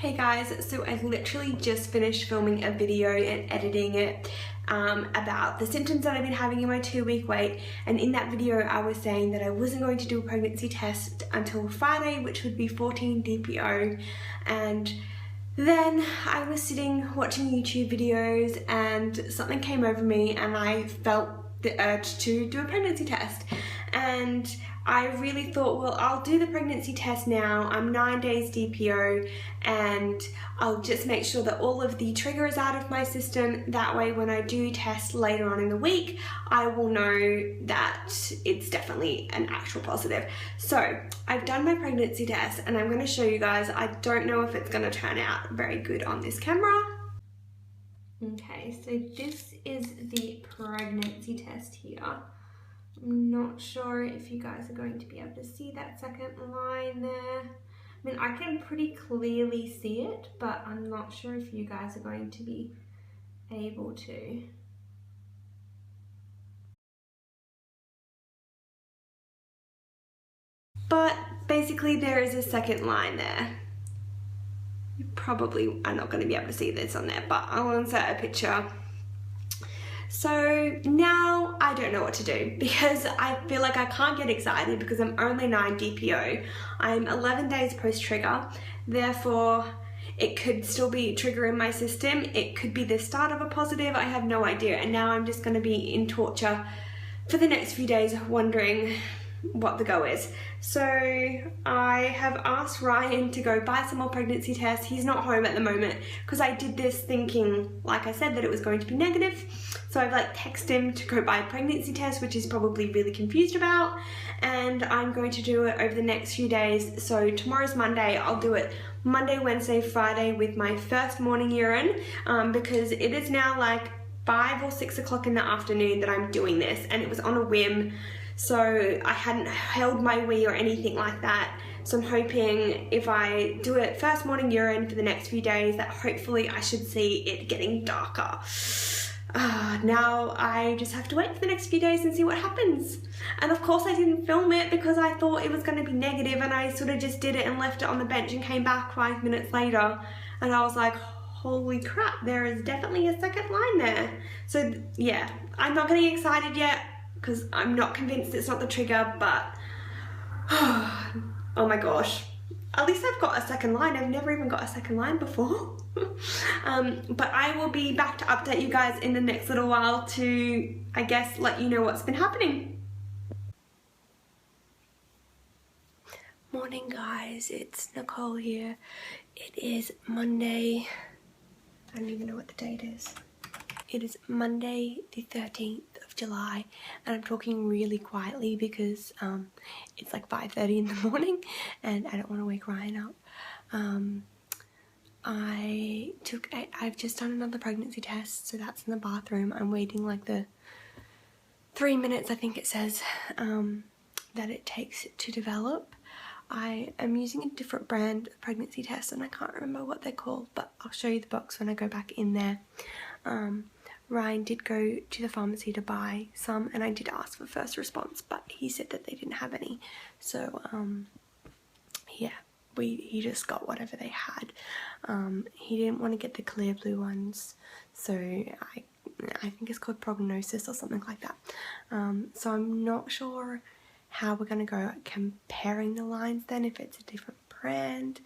Hey guys, so I literally just finished filming a video and editing it about the symptoms that I've been having in my 2-week wait, and in that video I was saying that I wasn't going to do a pregnancy test until Friday, which would be 14 DPO, and then I was sitting watching YouTube videos and something came over me and I felt the urge to do a pregnancy test. And I really thought, well, I'll do the pregnancy test now. I'm 9 days DPO and I'll just make sure that all of the trigger is out of my system. That way when I do test later on in the week, I will know that it's definitely an actual positive. So I've done my pregnancy test and I'm going to show you guys. I don't know if it's going to turn out very good on this camera. Okay, so this is the pregnancy test here. I'm not sure if you guys are going to be able to see that second line there. I mean, I can pretty clearly see it, but I'm not sure if you guys are going to be able to. But basically there is a second line there. You probably are not going to be able to see this on there, but I'll insert a picture. So now I don't know what to do because I feel like I can't get excited because I'm only 9 DPO. I'm 11 days post-trigger, therefore it could still be trigger in my system. It could be the start of a positive, I have no idea. And now I'm just going to be in torture for the next few days wondering what the go is. So I have asked Ryan to go buy some more pregnancy tests. He's not home at the moment because I did this thinking, like I said, that it was going to be negative. So I've texted him to go buy a pregnancy test, which he's probably really confused about, and I'm going to do it over the next few days. So tomorrow's Monday, I'll do it Monday, Wednesday, Friday with my first morning urine because it is now 5 or 6 o'clock in the afternoon that I'm doing this, and it was on a whim. So I hadn't held my wee or anything like that. So I'm hoping if I do it first morning urine for the next few days that hopefully I should see it getting darker. Now I just have to wait for the next few days and see what happens. And of course I didn't film it because I thought it was going to be negative, and I sort of just did it and left it on the bench and came back 5 minutes later and I was like, holy crap, there is definitely a second line there. So yeah, I'm not getting excited yet because I'm not convinced it's not the trigger, but oh my gosh, at least I've got a second line. I've never even got a second line before. But I will be back to update you guys in the next little while to, I guess, let you know what's been happening. Morning guys, it's Nicole here. It is Monday. I don't even know what the date is. It is Monday the 13th of July and I'm talking really quietly because it's 5:30 in the morning and I don't want to wake Ryan up. I've just done another pregnancy test, so that's in the bathroom. I'm waiting the 3 minutes I think it says that it takes to develop. I am using a different brand of pregnancy test and I can't remember what they're called, but I'll show you the box when I go back in there. Ryan did go to the pharmacy to buy some and I did ask for first response, but he said that they didn't have any. So yeah, he just got whatever they had. He didn't want to get the clear blue ones, so I think it's called prognosis or something like that. So I'm not sure how we're going to go at comparing the lines then, if it's a different brand,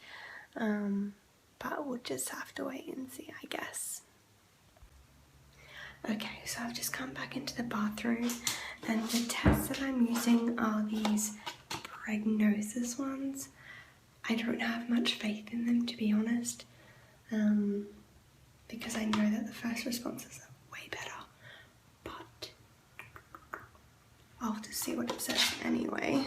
but we'll just have to wait and see, I guess. Okay, so I've just come back into the bathroom and the tests that I'm using are these prognosis ones. I don't have much faith in them, to be honest, because I know that the first responses are way better, but I'll just see what it says anyway.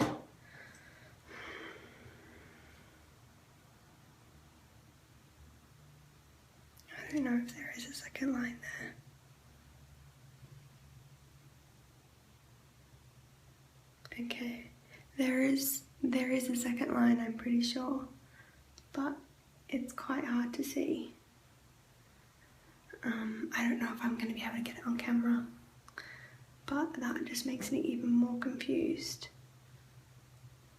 I don't know if there is a second line there. Okay, there is a second line, I'm pretty sure, but it's quite hard to see. I don't know if I'm going to be able to get it on camera, but that just makes me even more confused.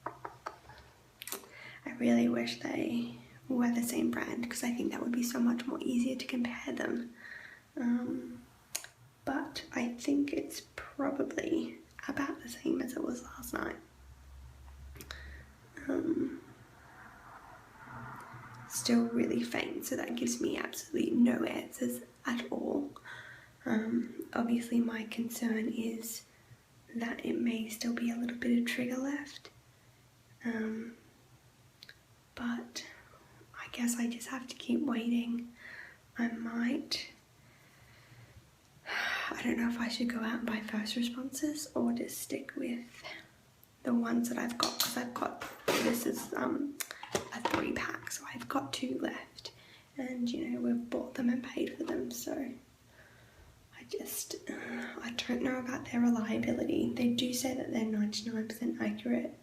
I really wish they were the same brand, because I think that would be so much more easier to compare them. But I think it's probably about the same as it was last night. Still really faint, so that gives me absolutely no answers at all. Obviously my concern is that it may still be a little bit of trigger left, but I guess I just have to keep waiting. I don't know if I should go out and buy first responses or just stick with the ones that I've got, because I've got, this is a 3-pack, so I've got 2 left, and you know, we've bought them and paid for them, so I don't know about their reliability. They do say that they're 99% accurate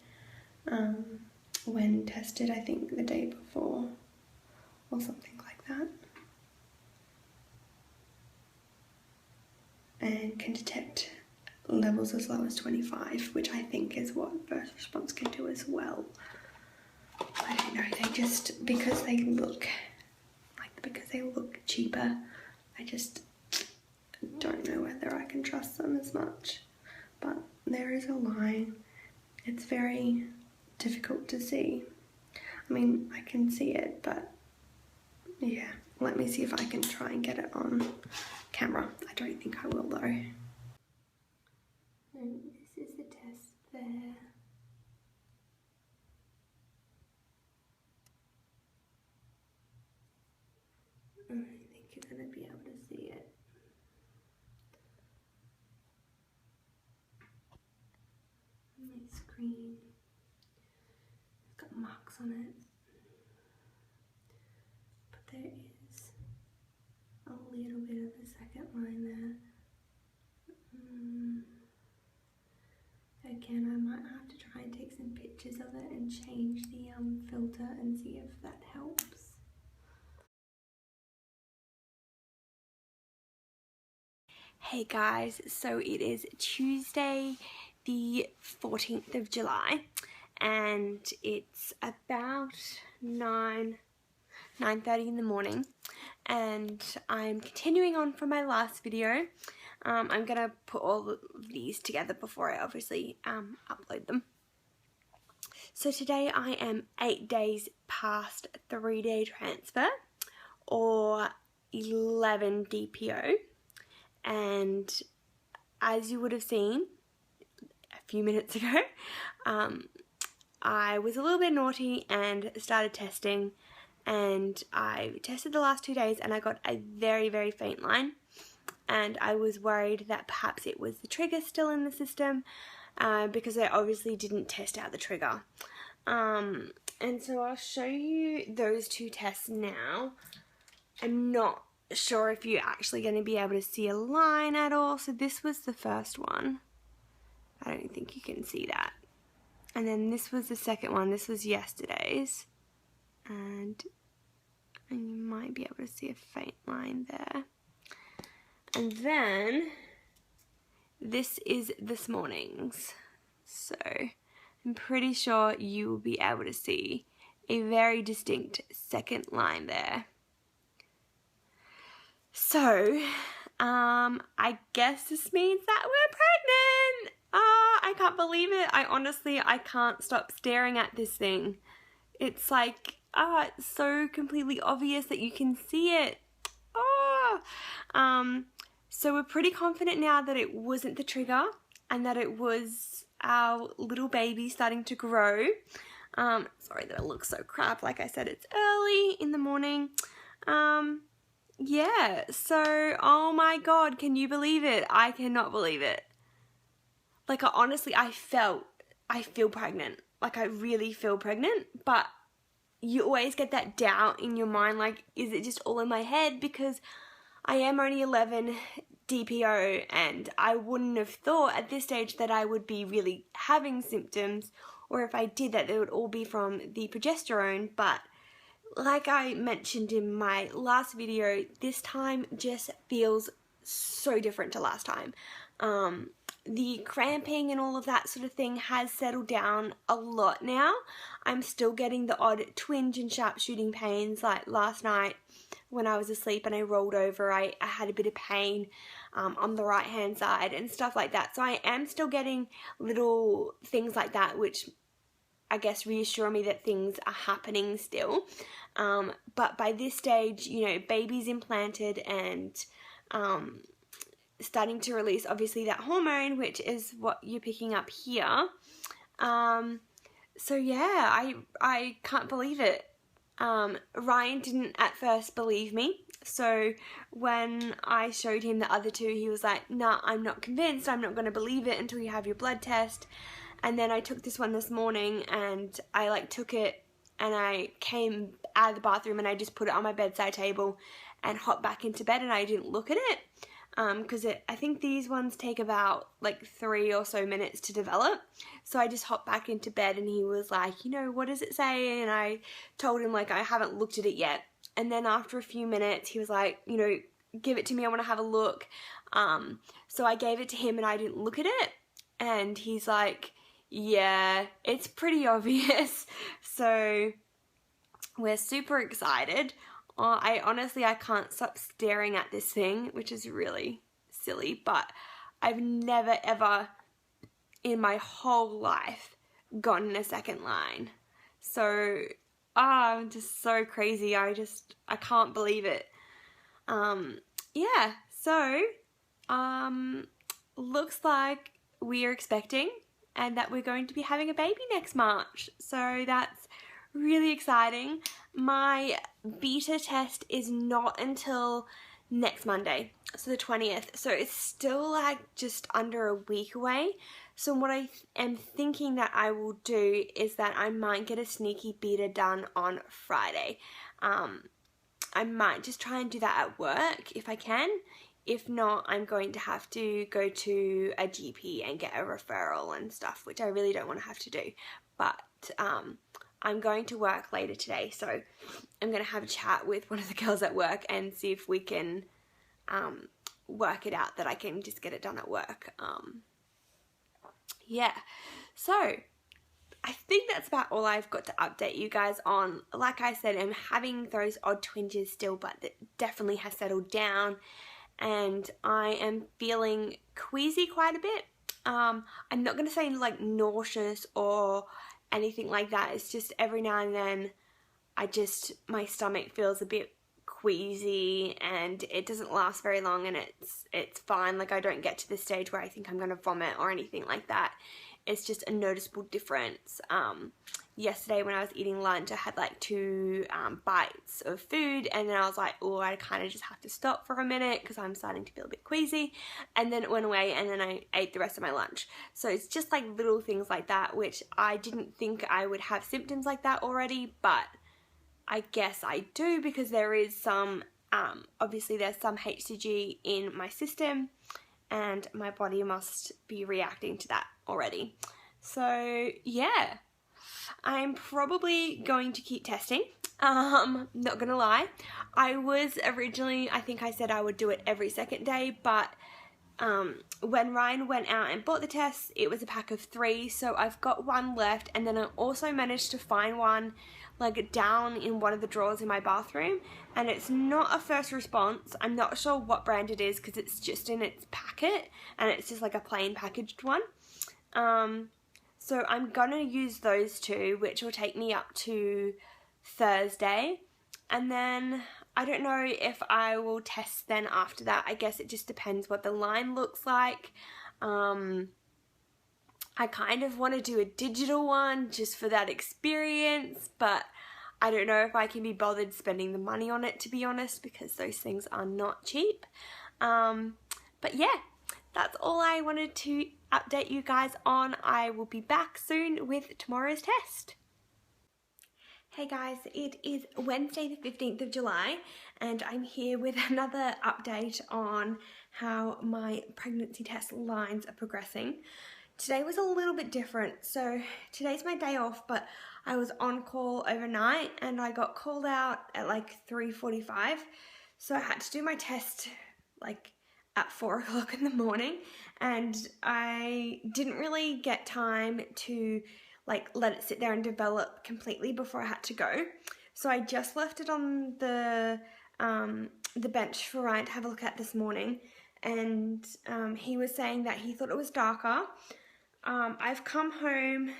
when tested, I think the day before or something like that, and can detect levels as low as 25, which I think is what first response can do as well. I don't know, they just, because they look cheaper, I just don't know whether I can trust them as much. But there is a line. It's very difficult to see. I mean, I can see it, but yeah, let me see if I can try and get it on camera. I don't think I will though. And this is the test there. I don't think you're going to be able to see it. My screen, it's got marks on it, but there is a little bit of a second line there. Again, I might have to try and take some pictures of it and change the filter and see if that helps. Hey guys, so it is Tuesday the 14th of July and it's about 9:30 in the morning, and I'm continuing on from my last video. I'm gonna put all of these together before I obviously upload them. So today I am 8 days past 3-day transfer, or 11 DPO, and as you would have seen a few minutes ago, I was a little bit naughty and started testing, and I tested the last 2 days and I got a very, very faint line, and I was worried that perhaps it was the trigger still in the system, because I obviously didn't test out the trigger. And so I'll show you those 2 tests now. I'm not sure if you're actually going to be able to see a line at all. So this was the first one. I don't think you can see that. And then this was the second one. This was yesterday's. And you might be able to see a faint line there. And then this is this morning's. So I'm pretty sure you will be able to see a very distinct second line there. So, I guess this means that we're pregnant. I can't believe it. I can't stop staring at this thing. It's like, it's so completely obvious that you can see it. So we're pretty confident now that it wasn't the trigger and that it was our little baby starting to grow. Sorry that it looks so crap. Like I said, it's early in the morning. Yeah, so, oh my god, can you believe it? I cannot believe it. Like, honestly, I feel pregnant. Like, I really feel pregnant, but you always get that doubt in your mind, like, is it just all in my head? Because I am only 11 DPO, and I wouldn't have thought at this stage that I would be really having symptoms, or if I did, that they would all be from the progesterone. But like I mentioned in my last video, this time just feels so different to last time. the cramping and all of that sort of thing has settled down a lot now. I'm still getting the odd twinge and sharp shooting pains. Like last night when I was asleep and I rolled over, I had a bit of pain on the right hand side and stuff like that. So I am still getting little things like that, which I guess reassure me that things are happening still. But by this stage, you know, baby's implanted and starting to release obviously that hormone, which is what you're picking up here. So yeah, I can't believe it. Ryan didn't at first believe me. So when I showed him the other two, he was like, nah, I'm not convinced. I'm not going to believe it until you have your blood test. And then I took this one this morning and I like took it and I came out of the bathroom and I just put it on my bedside table and hopped back into bed and I didn't look at it. Because I think these ones take about like 3 or so minutes to develop. So I just hopped back into bed and he was like, you know, what does it say? And I told him like I haven't looked at it yet. And then after a few minutes he was like, you know, give it to me, I want to have a look. So I gave it to him and I didn't look at it. And he's like, yeah, it's pretty obvious. So we're super excited. I can't stop staring at this thing, which is really silly, but I've never ever in my whole life gotten a second line. So, I'm just so crazy. I can't believe it. Yeah, so, looks like we're expecting and that we're going to be having a baby next March. So that's really exciting. My beta test is not until next Monday, so the 20th. So it's still like just under a week away. So what I am thinking that I will do is that I might get a sneaky beta done on Friday. I might just try and do that at work if I can. If not, I'm going to have to go to a GP and get a referral and stuff, which I really don't want to have to do. But I'm going to work later today, so I'm going to have a chat with one of the girls at work and see if we can work it out that I can just get it done at work. Yeah, so I think that's about all I've got to update you guys on. Like I said, I'm having those odd twinges still, but it definitely has settled down. And I am feeling queasy quite a bit. I'm not going to say like nauseous or anything like that. It's just every now and then my stomach feels a bit queasy and it doesn't last very long and it's fine. Like I don't get to the stage where I think I'm going to vomit or anything like that. It's just a noticeable difference. Yesterday when I was eating lunch, I had like 2 bites of food and then I was like, oh, I kind of just have to stop for a minute because I'm starting to feel a bit queasy, and then it went away and then I ate the rest of my lunch. So it's just like little things like that, which I didn't think I would have symptoms like that already, but I guess I do because there is some, obviously there's some HCG in my system and my body must be reacting to that already. So yeah, I'm probably going to keep testing. Not gonna lie. I was originally, I think I said I would do it every second day, but when Ryan went out and bought the tests, it was a pack of 3, so I've got 1 left, and then I also managed to find one like down in one of the drawers in my bathroom, and it's not a first response. I'm not sure what brand it is because it's just in its packet and it's just like a plain packaged one. So I'm gonna use those 2, which will take me up to Thursday, and then I don't know if I will test then after that. I guess it just depends what the line looks like. I kind of want to do a digital one just for that experience, but I don't know if I can be bothered spending the money on it, to be honest, because those things are not cheap. But yeah, that's all I wanted to update you guys on. I will be back soon with tomorrow's test. Hey guys, it is Wednesday the 15th of July and I'm here with another update on how my pregnancy test lines are progressing. Today was a little bit different. So today's my day off, but I was on call overnight and I got called out at like 3:45. So I had to do my test like at 4 o'clock in the morning, and I didn't really get time to like let it sit there and develop completely before I had to go. So I just left it on the bench for Ryan to have a look at this morning, and he was saying that he thought it was darker. I've come home,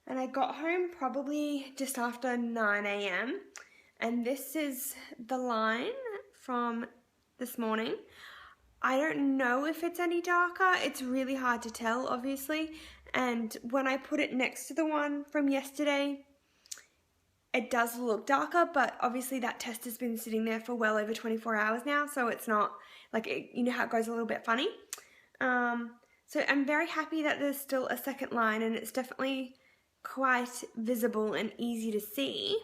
and I got home probably just after 9 a.m. and this is the line from this morning. I don't know if it's any darker. It's really hard to tell, obviously. And when I put it next to the one from yesterday, it does look darker, but obviously that test has been sitting there for well over 24 hours now, so it's not, like, you know how it goes a little bit funny? So I'm very happy that there's still a second line, and it's definitely quite visible and easy to see.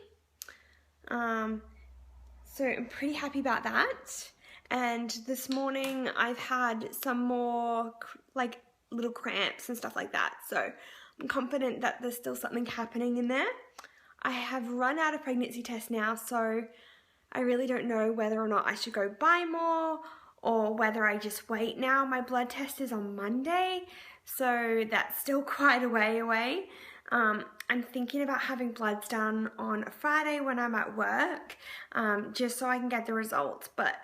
So I'm pretty happy about that. And this morning I've had some more like little cramps and stuff like that, so I'm confident that there's still something happening in there. I have run out of pregnancy tests now, so I really don't know whether or not I should go buy more or whether I just wait now. My blood test is on Monday, so that's still quite a way away. I'm thinking about having bloods done on a Friday when I'm at work, just so I can get the results, but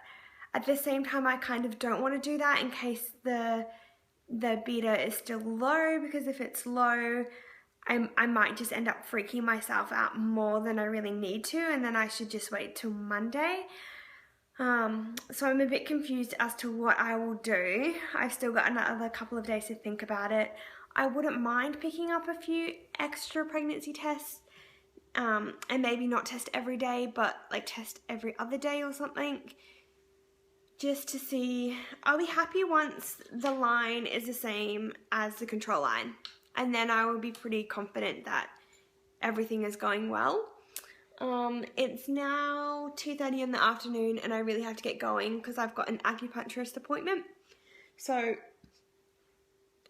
at the same time I kind of don't want to do that in case the beta is still low, because if it's low I might just end up freaking myself out more than I really need to, and then I should just wait till Monday. So I'm a bit confused as to what I will do. I've still got another couple of days to think about it. I wouldn't mind picking up a few extra pregnancy tests, and maybe not test every day, but like test every other day or something, just to see. I'll be happy once the line is the same as the control line, and then I will be pretty confident that everything is going well. It's now 2:30 in the afternoon, and I really have to get going because I've got an acupuncturist appointment. So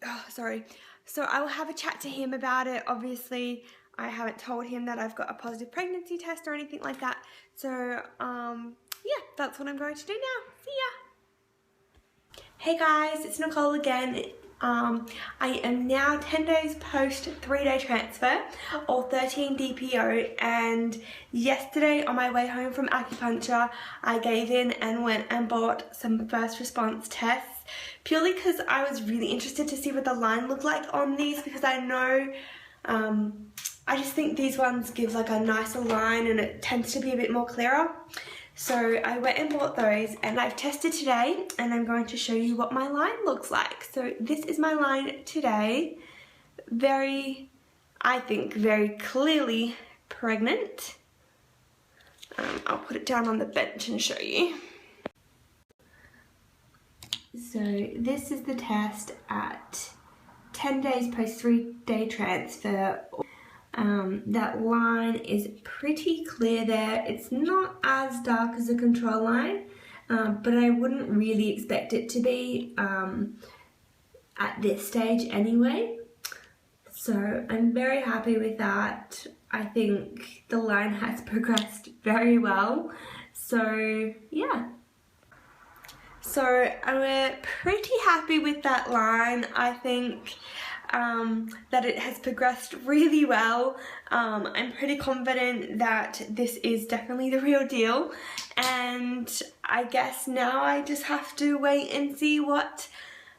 I will have a chat to him about it. Obviously, I haven't told him that I've got a positive pregnancy test or anything like that. So, yeah, that's what I'm going to do now. See ya! Hey guys, it's Nicole again. I am now 10 days post 3-day transfer, or 13 DPO, and yesterday on my way home from acupuncture I gave in and went and bought some first response tests, purely because I was really interested to see what the line looked like on these, because I know I just think these ones give like a nicer line and it tends to be a bit more clearer. So I went and bought those, and I've tested today, and I'm going to show you what my line looks like. So this is my line today. I think very clearly pregnant. I'll put it down on the bench and show you. So this is the test at 10 days post 3-day transfer. That line is pretty clear there. It's not as dark as the control line, but I wouldn't really expect it to be at this stage anyway. So I'm very happy with that. I think the line has progressed very well. So yeah. So I'm pretty happy with that line. I think that it has progressed really well. I'm pretty confident that this is definitely the real deal, and I guess now I just have to wait and see what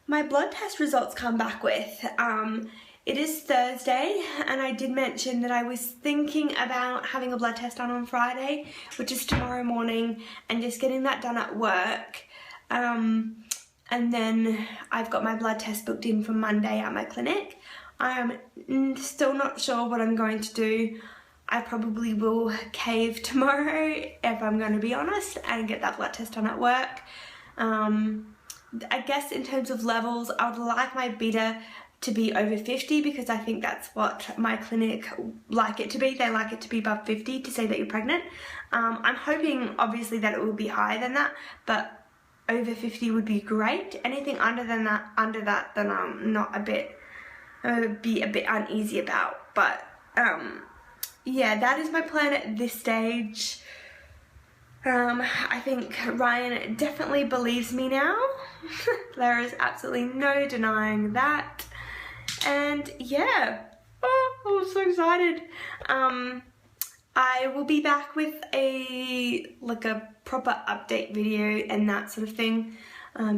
my blood test results come back with. It is Thursday, and I did mention that I was thinking about having a blood test done on Friday, which is tomorrow morning, and just getting that done at work. And then I've got my blood test booked in for Monday at my clinic. I am still not sure what I'm going to do. I probably will cave tomorrow, if I'm going to be honest, and get that blood test done at work. I guess in terms of levels, I would like my beta to be over 50, because I think that's what my clinic like it to be. They like it to be above 50 to say that you're pregnant. I'm hoping obviously that it will be higher than that, but over 50 would be great. Anything under that, then I would be a bit uneasy about. But yeah, that is my plan at this stage. I think Ryan definitely believes me now. There is absolutely no denying that. And yeah, oh, I'm so excited. I will be back with a proper update video and that sort of thing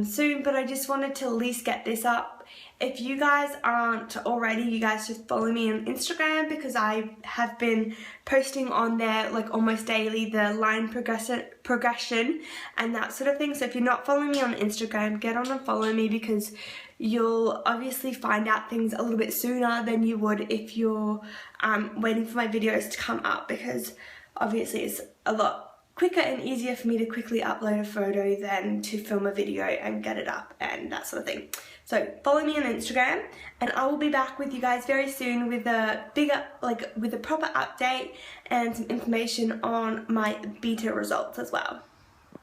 soon, but I just wanted to at least get this up. If you guys aren't already, you guys just follow me on Instagram, because I have been posting on there like almost daily the line progression and that sort of thing. So if you're not following me on Instagram, get on and follow me, because you'll obviously find out things a little bit sooner than you would if you're waiting for my videos to come up, because obviously it's a lot quicker and easier for me to quickly upload a photo than to film a video and get it up and that sort of thing. So follow me on Instagram, and I will be back with you guys very soon with a bigger, with a proper update and some information on my beta results as well.